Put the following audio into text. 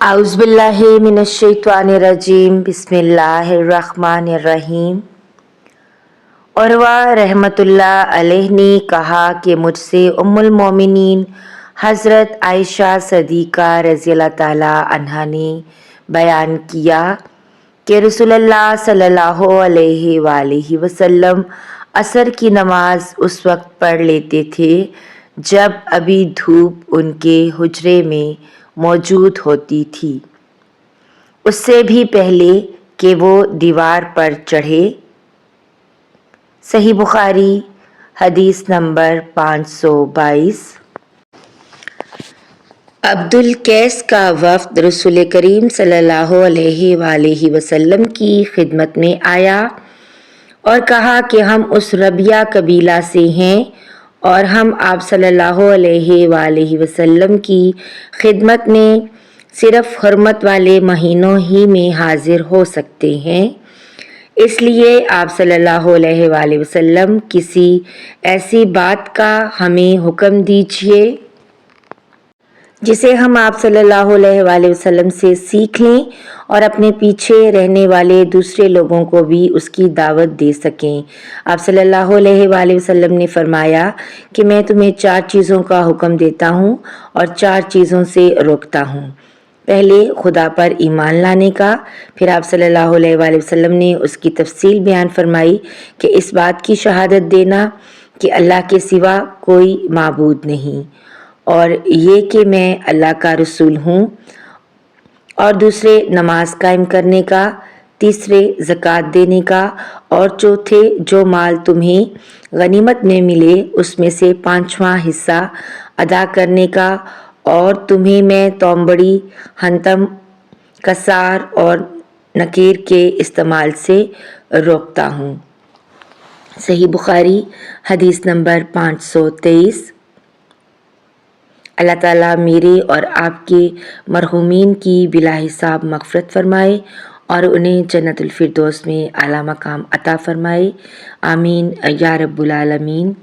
औज़ुबिल्लाहि मिनश्शैतानिर्रजीम बिस्मिल्लाहिर्रहमानिर्रहीम। उर्वा रहमतुल्लाह अलैह ने कहा कि मुझसे उम्मुल मोमिनीन हज़रत आयशा सदीक़ा रज़ियल्लाहु ताला अन्हा ने बयान किया कि रसूलुल्लाह सल्लल्लाहु अलैहि वसल्लम असर की नमाज उस वक्त पढ़ लेते थे जब अभी धूप उनके हुजरे में मौजूद होती थी, उससे भी पहले कि वो दीवार पर चढ़े। सही बुखारी हदीस नंबर 522। अब्दुल कैस का वफ़द रसूल करीम सल्लल्लाहु अलैहि वसल्लम की खिदमत में आया और कहा कि हम उस रबिया कबीला से हैं और हम आप सल्लल्लाहु अलैहि वसल्लम की खिदमत में सिर्फ़ हुर्मत वाले महीनों ही में हाजिर हो सकते हैं, इसलिए आप सल्लल्लाहु अलैहि वसल्लम किसी ऐसी बात का हमें हुक्म दीजिए जिसे हम आप सल्लल्लाहु अलैहि वसल्लम से सीख लें और अपने पीछे रहने वाले दूसरे लोगों को भी उसकी दावत दे सकें। आप सल्लल्लाहु अलैहि वसल्लम ने फरमाया कि मैं तुम्हें 4 चीज़ों का हुक्म देता हूँ और 4 चीज़ों से रोकता हूँ। पहले खुदा पर ईमान लाने का, फिर आप सल्लल्लाहु अलैहि वसल्लम ने उसकी तफसील बयान फरमाई कि इस बात की शहादत देना कि अल्लाह के सिवा कोई माबूद नहीं और ये कि मैं अल्लाह का रसूल हूँ, और दूसरे नमाज कायम करने का, तीसरे ज़कात देने का और चौथे जो माल तुम्हें गनीमत में मिले उसमें से 5वां हिस्सा अदा करने का, और तुम्हें मैं तोमबड़ी, हंतम, कसार और नकीर के इस्तेमाल से रोकता हूँ। सही बुखारी हदीस नंबर 523। अल्लाह ताला मेरे और आपके मरहूमीन की बिला हिसाब मग़फ़िरत फ़रमाए और उन्हें जन्नतुल फ़िरदौस में आला मकाम अता फ़रमाए। आमीन या रब्बुल आलमीन।